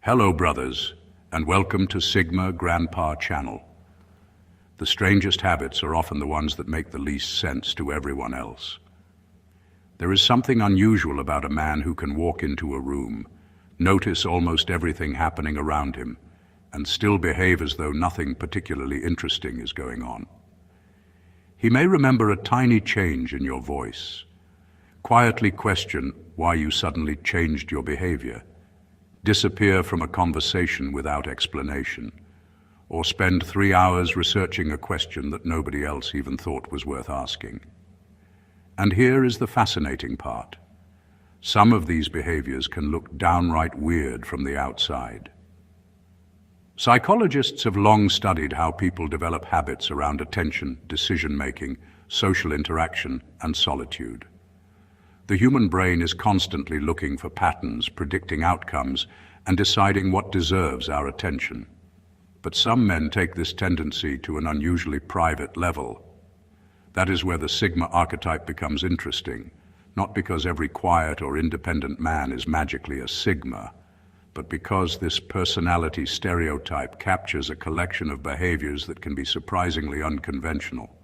Hello, brothers, and welcome to Sigma Grandpa Channel. The strangest habits are often the ones that make the least sense to everyone else. There is something unusual about a man who can walk into a room, notice almost everything happening around him, and still behave as though nothing particularly interesting is going on. He may remember a tiny change in your voice, quietly question why you suddenly changed your behavior, disappear from a conversation without explanation, or spend 3 hours researching a question that nobody else even thought was worth asking. And here is the fascinating part. Some of these behaviors can look downright weird from the outside. Psychologists have long studied how people develop habits around attention, decision-making, social interaction, and solitude. The human brain is constantly looking for patterns, predicting outcomes, and deciding what deserves our attention. But some men take this tendency to an unusually private level. That is where the Sigma archetype becomes interesting, not because every quiet or independent man is magically a Sigma, but because this personality stereotype captures a collection of behaviors that can be surprisingly unconventional.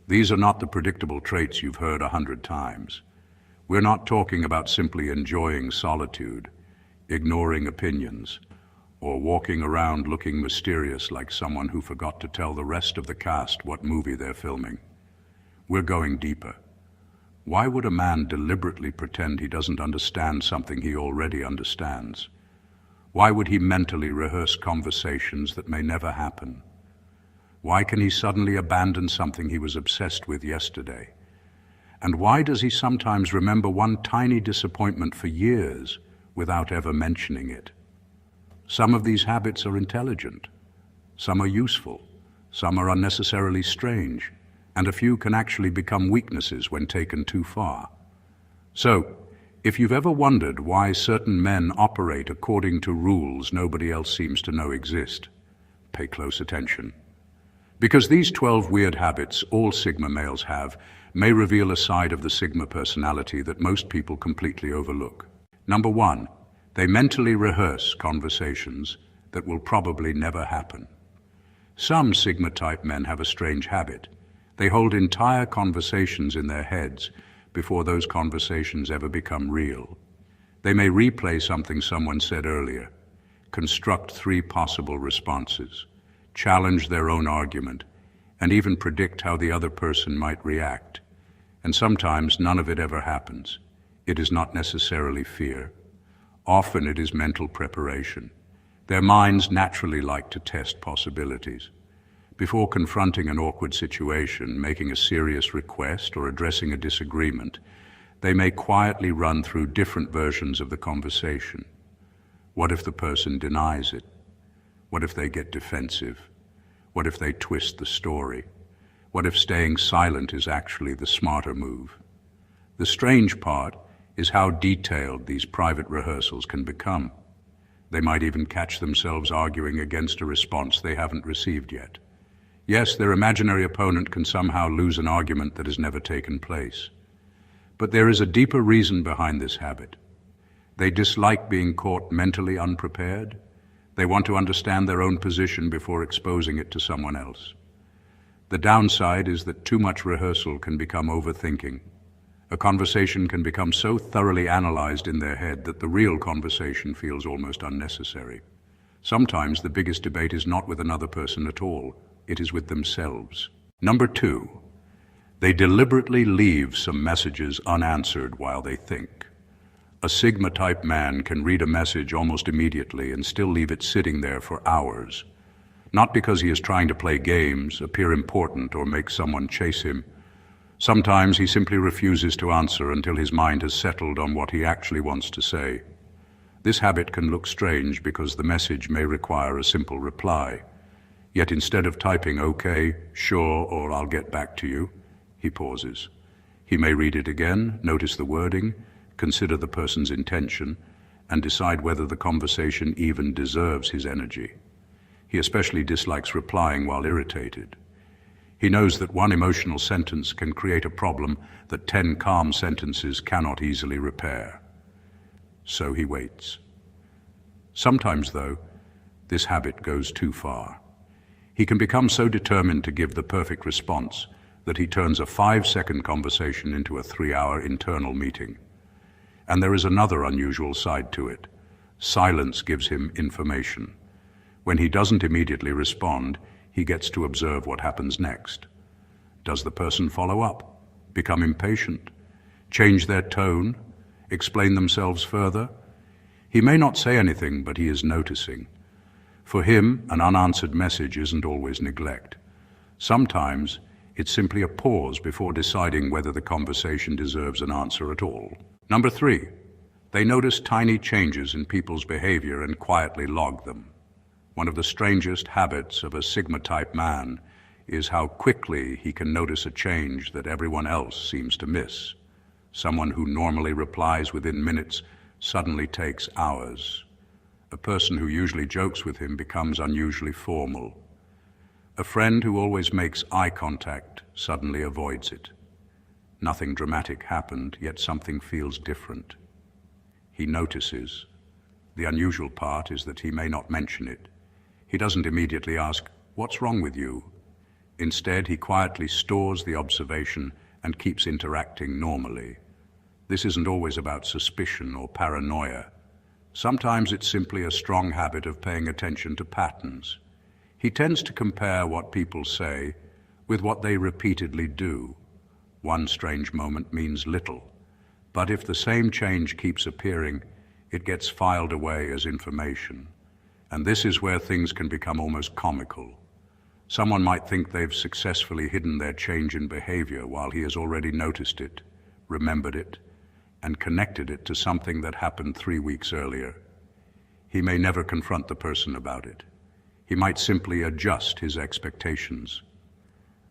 These are not the predictable traits you've heard 100 times. We're not talking about simply enjoying solitude, ignoring opinions, or walking around looking mysterious like someone who forgot to tell the rest of the cast what movie they're filming. We're going deeper. Why would a man deliberately pretend he doesn't understand something he already understands? Why would he mentally rehearse conversations that may never happen? Why can he suddenly abandon something he was obsessed with yesterday? And why does he sometimes remember one tiny disappointment for years without ever mentioning it? Some of these habits are intelligent, some are useful, some are unnecessarily strange, and a few can actually become weaknesses when taken too far. So, if you've ever wondered why certain men operate according to rules nobody else seems to know exist, pay close attention. Because these 12 weird habits all Sigma males have may reveal a side of the Sigma personality that most people completely overlook. Number 1, they mentally rehearse conversations that will probably never happen. Some Sigma-type men have a strange habit. They hold entire conversations in their heads before those conversations ever become real. They may replay something someone said earlier, construct 3 possible responses, challenge their own argument, and even predict how the other person might react. And sometimes none of it ever happens. It is not necessarily fear. Often it is mental preparation. Their minds naturally like to test possibilities. Before confronting an awkward situation, making a serious request, or addressing a disagreement, they may quietly run through different versions of the conversation. What if the person denies it? What if they get defensive? What if they twist the story? What if staying silent is actually the smarter move? The strange part is how detailed these private rehearsals can become. They might even catch themselves arguing against a response they haven't received yet. Yes, their imaginary opponent can somehow lose an argument that has never taken place. But there is a deeper reason behind this habit. They dislike being caught mentally unprepared. They want to understand their own position before exposing it to someone else. The downside is that too much rehearsal can become overthinking. A conversation can become so thoroughly analyzed in their head that the real conversation feels almost unnecessary. Sometimes the biggest debate is not with another person at all. It is with themselves. Number 2, they deliberately leave some messages unanswered while they think. A Sigma-type man can read a message almost immediately and still leave it sitting there for hours. Not because he is trying to play games, appear important, or make someone chase him. Sometimes he simply refuses to answer until his mind has settled on what he actually wants to say. This habit can look strange because the message may require a simple reply. Yet instead of typing "okay," "sure," or "I'll get back to you," he pauses. He may read it again, notice the wording, consider the person's intention, and decide whether the conversation even deserves his energy. He especially dislikes replying while irritated. He knows that one emotional sentence can create a problem that 10 calm sentences cannot easily repair. So he waits. Sometimes, though, this habit goes too far. He can become so determined to give the perfect response that he turns a 5-second conversation into a 3-hour internal meeting. And there is another unusual side to it. Silence gives him information. When he doesn't immediately respond, he gets to observe what happens next. Does the person follow up, become impatient, change their tone, explain themselves further? He may not say anything, but he is noticing. For him, an unanswered message isn't always neglect. Sometimes it's simply a pause before deciding whether the conversation deserves an answer at all. Number 3, they notice tiny changes in people's behavior and quietly log them. One of the strangest habits of a Sigma-type man is how quickly he can notice a change that everyone else seems to miss. Someone who normally replies within minutes suddenly takes hours. A person who usually jokes with him becomes unusually formal. A friend who always makes eye contact suddenly avoids it. Nothing dramatic happened, yet something feels different. He notices. The unusual part is that he may not mention it. He doesn't immediately ask, "What's wrong with you?" Instead, he quietly stores the observation and keeps interacting normally. This isn't always about suspicion or paranoia. Sometimes it's simply a strong habit of paying attention to patterns. He tends to compare what people say with what they repeatedly do. One strange moment means little, but if the same change keeps appearing, it gets filed away as information. And this is where things can become almost comical. Someone might think they've successfully hidden their change in behavior while he has already noticed it, remembered it, and connected it to something that happened 3 weeks earlier. He may never confront the person about it. He might simply adjust his expectations.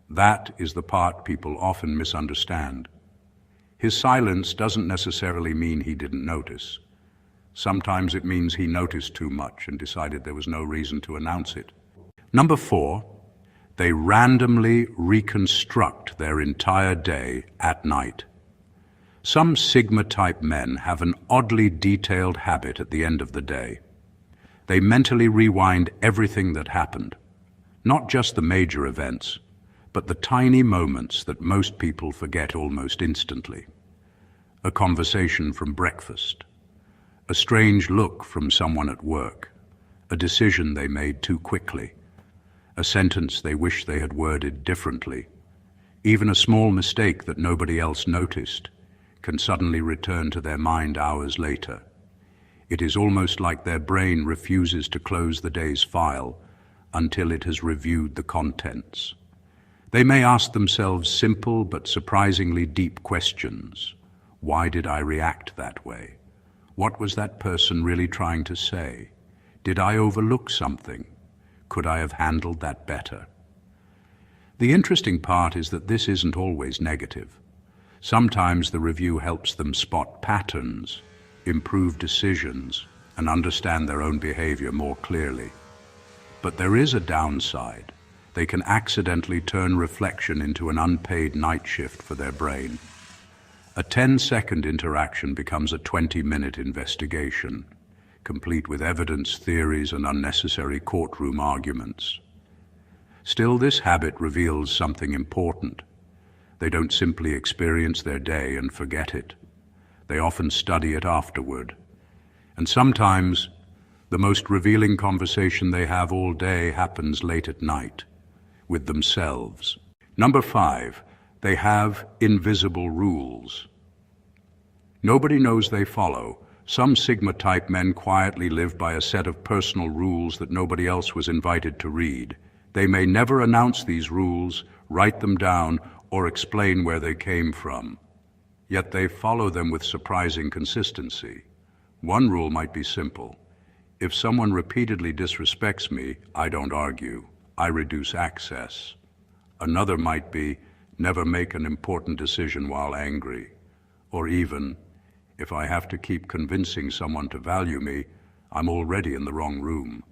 That is the part people often misunderstand. His silence doesn't necessarily mean he didn't notice. Sometimes it means he noticed too much and decided there was no reason to announce it. Number 4, they randomly reconstruct their entire day at night. Some Sigma-type men have an oddly detailed habit at the end of the day. They mentally rewind everything that happened, not just the major events, but the tiny moments that most people forget almost instantly. A conversation from breakfast, a strange look from someone at work, a decision they made too quickly, a sentence they wish they had worded differently. Even a small mistake that nobody else noticed can suddenly return to their mind hours later. It is almost like their brain refuses to close the day's file until it has reviewed the contents. They may ask themselves simple but surprisingly deep questions. Why did I react that way? What was that person really trying to say? Did I overlook something? Could I have handled that better? The interesting part is that this isn't always negative. Sometimes the review helps them spot patterns, improve decisions, and understand their own behavior more clearly. But there is a downside. They can accidentally turn reflection into an unpaid night shift for their brain. A 10-second interaction becomes a 20-minute investigation, complete with evidence, theories, and unnecessary courtroom arguments. Still, this habit reveals something important. They don't simply experience their day and forget it. They often study it afterward. And sometimes, the most revealing conversation they have all day happens late at night, with themselves. Number 5, they have invisible rules. Nobody knows they follow. Some Sigma-type men quietly live by a set of personal rules that nobody else was invited to read. They may never announce these rules, write them down, or explain where they came from. Yet they follow them with surprising consistency. One rule might be simple. If someone repeatedly disrespects me, I don't argue. I reduce access. Another might be, never make an important decision while angry. Or even, if I have to keep convincing someone to value me, I'm already in the wrong room.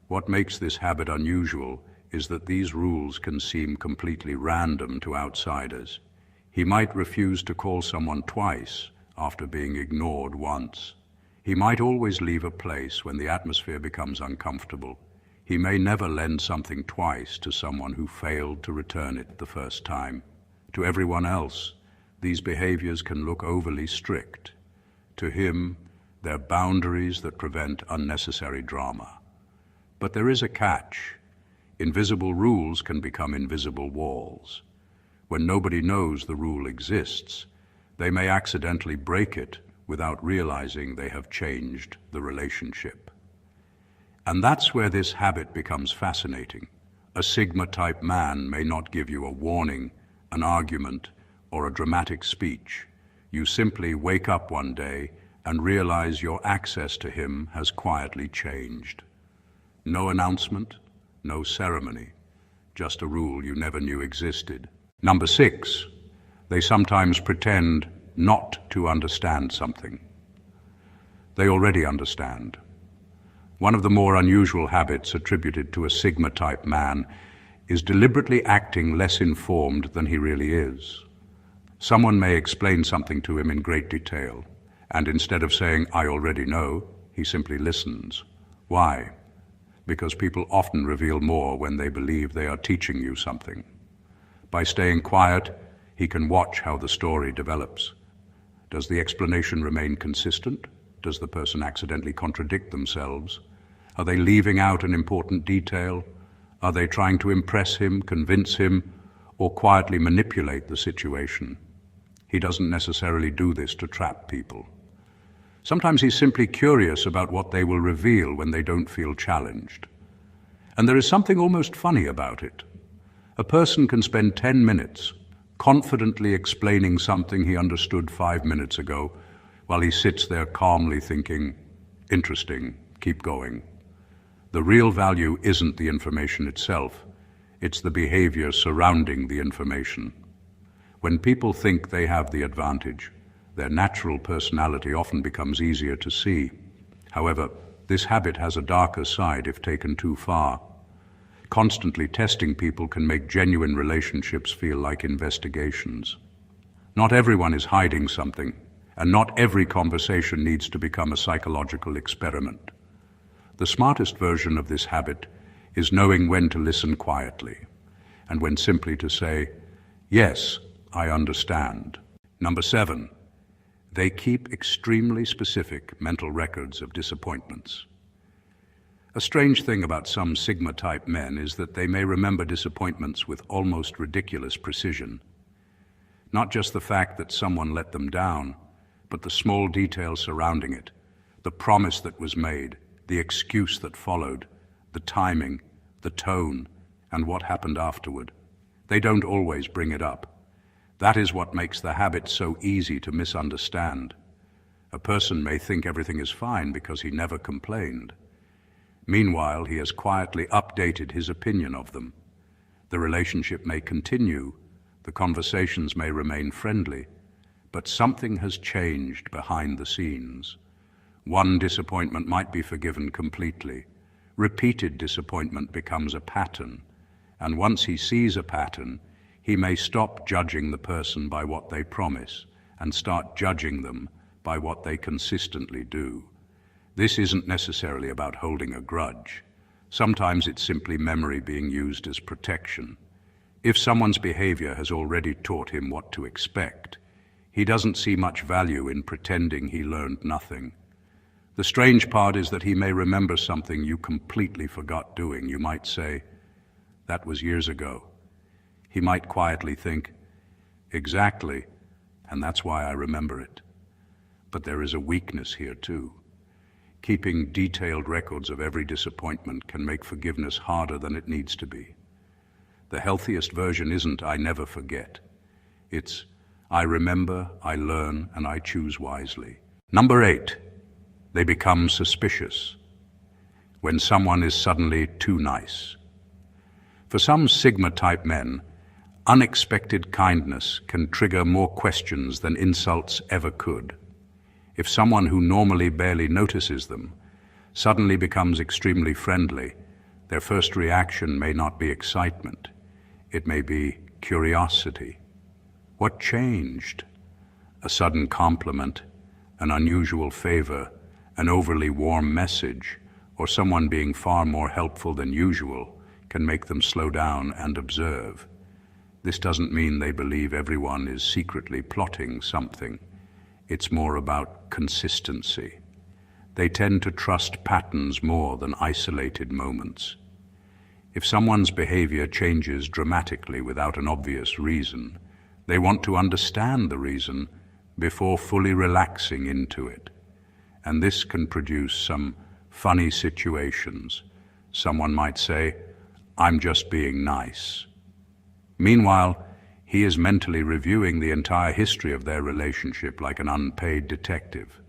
What makes this habit unusual is that these rules can seem completely random to outsiders. He might refuse to call someone twice after being ignored once. He might always leave a place when the atmosphere becomes uncomfortable. He may never lend something twice to someone who failed to return it the first time. To everyone else, these behaviors can look overly strict. To him, they're boundaries that prevent unnecessary drama. But there is a catch. Invisible rules can become invisible walls. When nobody knows the rule exists, they may accidentally break it without realizing they have changed the relationship. And that's where this habit becomes fascinating. A Sigma-type man may not give you a warning, an argument, or a dramatic speech. You simply wake up one day and realize your access to him has quietly changed. No announcement, no ceremony, just a rule you never knew existed. Number 6, they sometimes pretend not to understand something. They already understand. One of the more unusual habits attributed to a Sigma-type man is deliberately acting less informed than he really is. Someone may explain something to him in great detail, and instead of saying, "I already know," he simply listens. Why? Because people often reveal more when they believe they are teaching you something. By staying quiet, he can watch how the story develops. Does the explanation remain consistent? Does the person accidentally contradict themselves? Are they leaving out an important detail? Are they trying to impress him, convince him, or quietly manipulate the situation? He doesn't necessarily do this to trap people. Sometimes he's simply curious about what they will reveal when they don't feel challenged. And there is something almost funny about it. A person can spend 10 minutes confidently explaining something he understood 5 minutes ago, while he sits there calmly thinking, "Interesting, keep going." The real value isn't the information itself, it's the behavior surrounding the information. When people think they have the advantage, their natural personality often becomes easier to see. However, this habit has a darker side if taken too far. Constantly testing people can make genuine relationships feel like investigations. Not everyone is hiding something, and not every conversation needs to become a psychological experiment. The smartest version of this habit is knowing when to listen quietly, and when simply to say, "Yes, I understand." Number 7, they keep extremely specific mental records of disappointments. A strange thing about some Sigma-type men is that they may remember disappointments with almost ridiculous precision. Not just the fact that someone let them down, but the small details surrounding it, the promise that was made, the excuse that followed, the timing, the tone, and what happened afterward. They don't always bring it up. That is what makes the habit so easy to misunderstand. A person may think everything is fine because he never complained. Meanwhile, he has quietly updated his opinion of them. The relationship may continue, the conversations may remain friendly, but something has changed behind the scenes. One disappointment might be forgiven completely. Repeated disappointment becomes a pattern, and once he sees a pattern, he may stop judging the person by what they promise and start judging them by what they consistently do. This isn't necessarily about holding a grudge. Sometimes it's simply memory being used as protection. If someone's behavior has already taught him what to expect, he doesn't see much value in pretending he learned nothing. The strange part is that he may remember something you completely forgot doing. You might say, "That was years ago." He might quietly think, "Exactly, and that's why I remember it." But there is a weakness here too. Keeping detailed records of every disappointment can make forgiveness harder than it needs to be. The healthiest version isn't "I never forget." It's "I remember, I learn, and I choose wisely." Number 8, they become suspicious when someone is suddenly too nice. For some Sigma-type men, unexpected kindness can trigger more questions than insults ever could. If someone who normally barely notices them suddenly becomes extremely friendly, their first reaction may not be excitement. It may be curiosity. What changed? A sudden compliment, an unusual favor, An overly warm message, or someone being far more helpful than usual, can make them slow down and observe. This doesn't mean they believe everyone is secretly plotting something. It's more about consistency. They tend to trust patterns more than isolated moments. If someone's behavior changes dramatically without an obvious reason, they want to understand the reason before fully relaxing into it. And this can produce some funny situations. Someone might say, "I'm just being nice." Meanwhile, he is mentally reviewing the entire history of their relationship like an unpaid detective.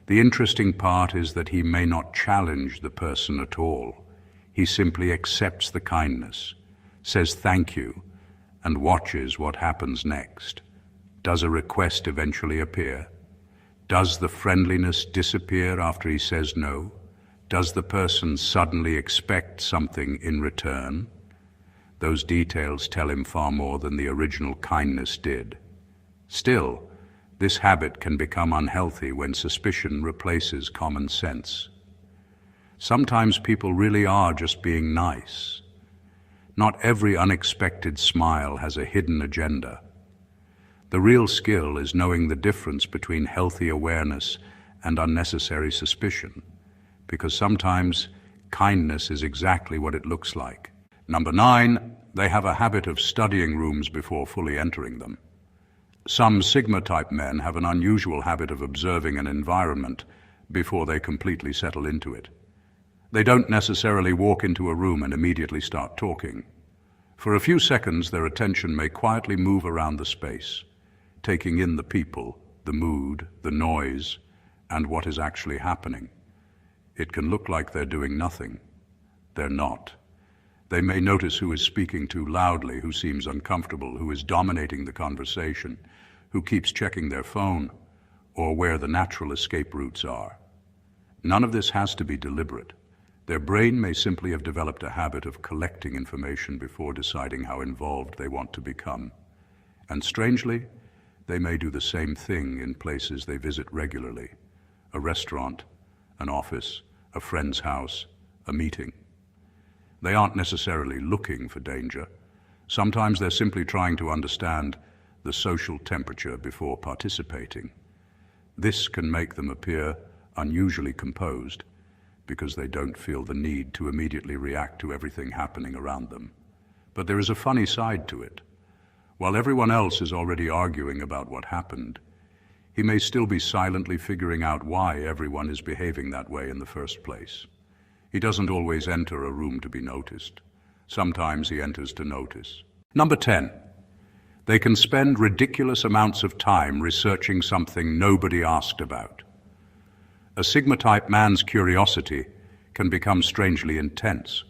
The interesting part is that he may not challenge the person at all. He simply accepts the kindness, says thank you, and watches what happens next. Does a request eventually appear? Does the friendliness disappear after he says no? Does the person suddenly expect something in return? Those details tell him far more than the original kindness did. Still, this habit can become unhealthy when suspicion replaces common sense. Sometimes people really are just being nice. Not every unexpected smile has a hidden agenda. The real skill is knowing the difference between healthy awareness and unnecessary suspicion, because sometimes kindness is exactly what it looks like. Number 9, they have a habit of studying rooms before fully entering them. Some Sigma-type men have an unusual habit of observing an environment before they completely settle into it. They don't necessarily walk into a room and immediately start talking. For a few seconds, their attention may quietly move around the space, taking in the people, the mood, the noise, and what is actually happening. It can look like they're doing nothing. They're not. They may notice who is speaking too loudly, who seems uncomfortable, who is dominating the conversation, who keeps checking their phone, or where the natural escape routes are. None of this has to be deliberate. Their brain may simply have developed a habit of collecting information before deciding how involved they want to become. And strangely, they may do the same thing in places they visit regularly: a restaurant, an office, a friend's house, a meeting. They aren't necessarily looking for danger. Sometimes they're simply trying to understand the social temperature before participating. This can make them appear unusually composed because they don't feel the need to immediately react to everything happening around them. But there is a funny side to it. While everyone else is already arguing about what happened, he may still be silently figuring out why everyone is behaving that way in the first place. He doesn't always enter a room to be noticed. Sometimes he enters to notice. Number 10. They can spend ridiculous amounts of time researching something nobody asked about. A Sigma-type man's curiosity can become strangely intense.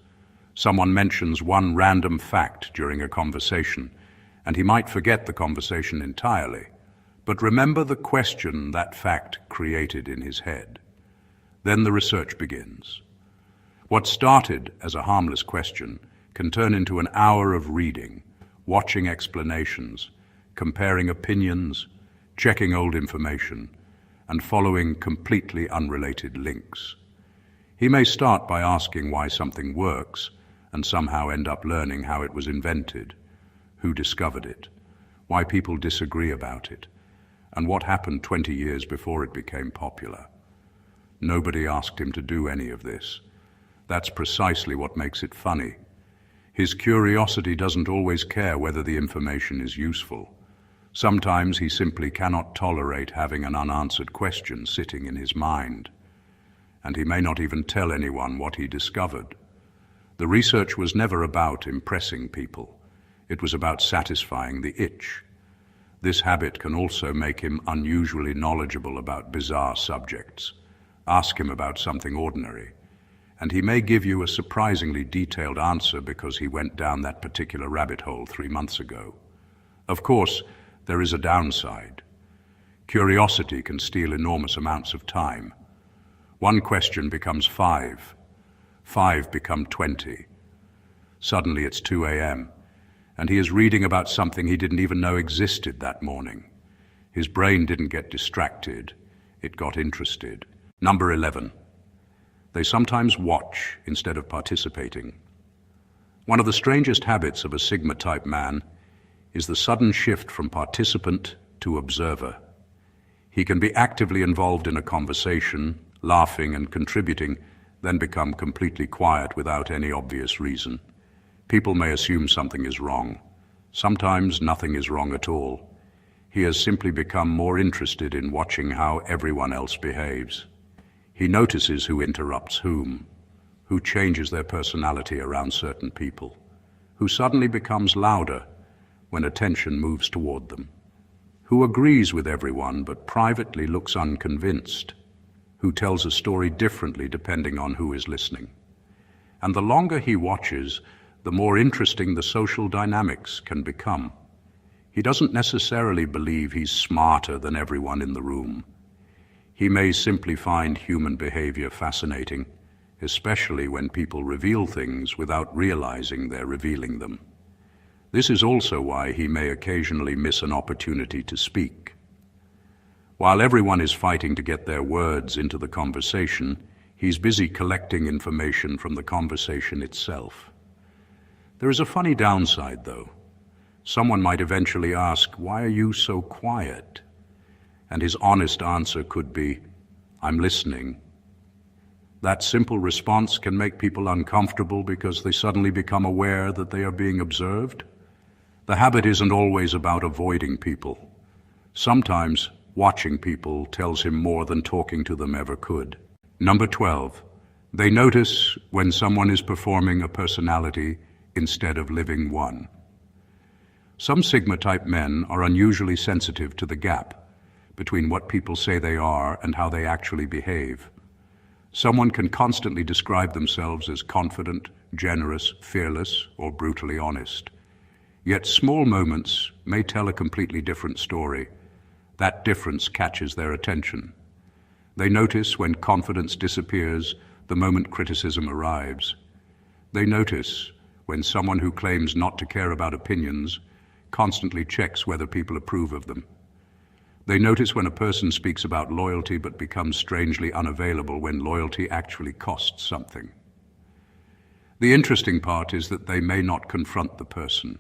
Someone mentions one random fact during a conversation, and he might forget the conversation entirely, but remember the question that fact created in his head. Then the research begins. What started as a harmless question can turn into an hour of reading, watching explanations, comparing opinions, checking old information, and following completely unrelated links. He may start by asking why something works and somehow end up learning how it was invented, who discovered it, why people disagree about it, and what happened 20 years before it became popular. Nobody asked him to do any of this. That's precisely what makes it funny. His curiosity doesn't always care whether the information is useful. Sometimes he simply cannot tolerate having an unanswered question sitting in his mind. And he may not even tell anyone what he discovered. The research was never about impressing people. It was about satisfying the itch. This habit can also make him unusually knowledgeable about bizarre subjects. Ask him about something ordinary, and he may give you a surprisingly detailed answer because he went down that particular rabbit hole 3 months ago. Of course, there is a downside. Curiosity can steal enormous amounts of time. One question becomes 5. 5 become 20. Suddenly it's 2 a.m., and he is reading about something he didn't even know existed that morning. His brain didn't get distracted, it got interested. Number 11. They sometimes watch instead of participating. One of the strangest habits of a Sigma-type man is the sudden shift from participant to observer. He can be actively involved in a conversation, laughing and contributing, then become completely quiet without any obvious reason. People may assume something is wrong. Sometimes nothing is wrong at all. He has simply become more interested in watching how everyone else behaves. He notices who interrupts whom, who changes their personality around certain people, who suddenly becomes louder when attention moves toward them, who agrees with everyone but privately looks unconvinced, who tells a story differently depending on who is listening. And the longer he watches, the more interesting the social dynamics can become. He doesn't necessarily believe he's smarter than everyone in the room. He may simply find human behavior fascinating, especially when people reveal things without realizing they're revealing them. This is also why he may occasionally miss an opportunity to speak. While everyone is fighting to get their words into the conversation, he's busy collecting information from the conversation itself. There is a funny downside, though. Someone might eventually ask, "Why are you so quiet?" And his honest answer could be, "I'm listening." That simple response can make people uncomfortable because they suddenly become aware that they are being observed. The habit isn't always about avoiding people. Sometimes watching people tells him more than talking to them ever could. Number 12. They notice when someone is performing a personality instead of living one. Some Sigma-type men are unusually sensitive to the gap between what people say they are and how they actually behave. Someone can constantly describe themselves as confident, generous, fearless, or brutally honest. Yet small moments may tell a completely different story. That difference catches their attention. They notice when confidence disappears the moment criticism arrives. They notice when someone who claims not to care about opinions constantly checks whether people approve of them. They notice when a person speaks about loyalty but becomes strangely unavailable when loyalty actually costs something. The interesting part is that they may not confront the person.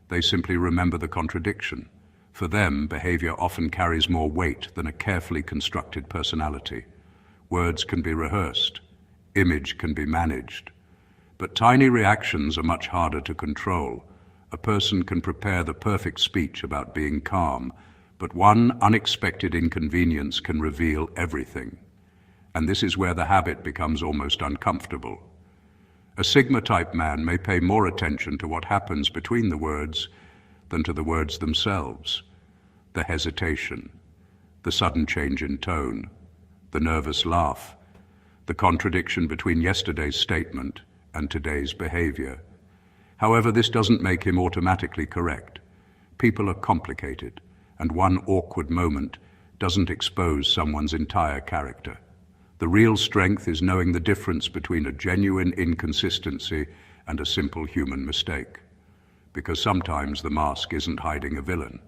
They simply remember the contradiction. For them, behavior often carries more weight than a carefully constructed personality. Words can be rehearsed. Image can be managed. But tiny reactions are much harder to control. A person can prepare the perfect speech about being calm, but one unexpected inconvenience can reveal everything. And this is where the habit becomes almost uncomfortable. A Sigma-type man may pay more attention to what happens between the words than to the words themselves. The hesitation, the sudden change in tone, the nervous laugh, the contradiction between yesterday's statement and today's behavior. However, this doesn't make him automatically correct. People are complicated, and one awkward moment doesn't expose someone's entire character. The real strength is knowing the difference between a genuine inconsistency and a simple human mistake. Because sometimes the mask isn't hiding a villain.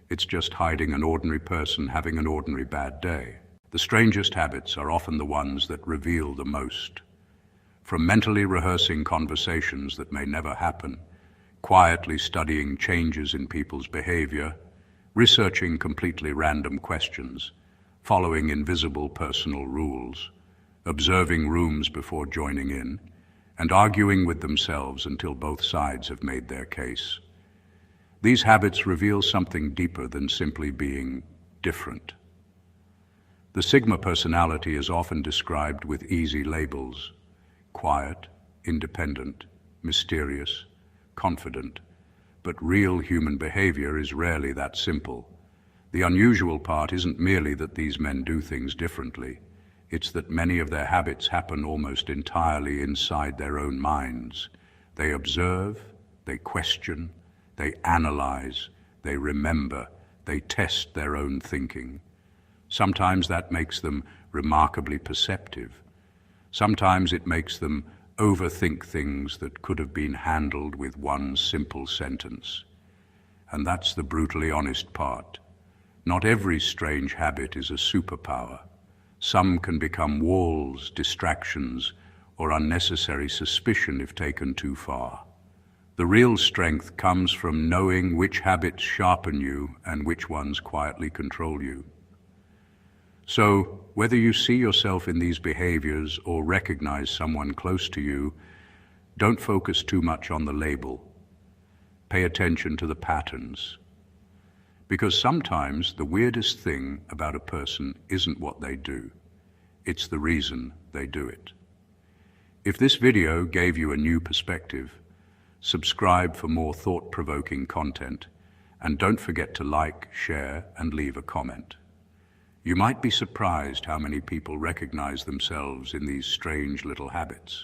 It's just hiding an ordinary person having an ordinary bad day. The strangest habits are often the ones that reveal the most. From mentally rehearsing conversations that may never happen, quietly studying changes in people's behavior, researching completely random questions, following invisible personal rules, observing rooms before joining in, and arguing with themselves until both sides have made their case. These habits reveal something deeper than simply being different. The Sigma personality is often described with easy labels: quiet, independent, mysterious, confident. But real human behavior is rarely that simple. The unusual part isn't merely that these men do things differently. It's that many of their habits happen almost entirely inside their own minds. They observe, they question, they analyze, they remember, they test their own thinking. Sometimes that makes them remarkably perceptive. Sometimes it makes them overthink things that could have been handled with one simple sentence. And that's the brutally honest part. Not every strange habit is a superpower. Some can become walls, distractions, or unnecessary suspicion if taken too far. The real strength comes from knowing which habits sharpen you and which ones quietly control you. So, whether you see yourself in these behaviors or recognize someone close to you, don't focus too much on the label. Pay attention to the patterns. Because sometimes the weirdest thing about a person isn't what they do. It's the reason they do it. If this video gave you a new perspective, subscribe for more thought-provoking content, and don't forget to like, share, and leave a comment. You might be surprised how many people recognize themselves in these strange little habits.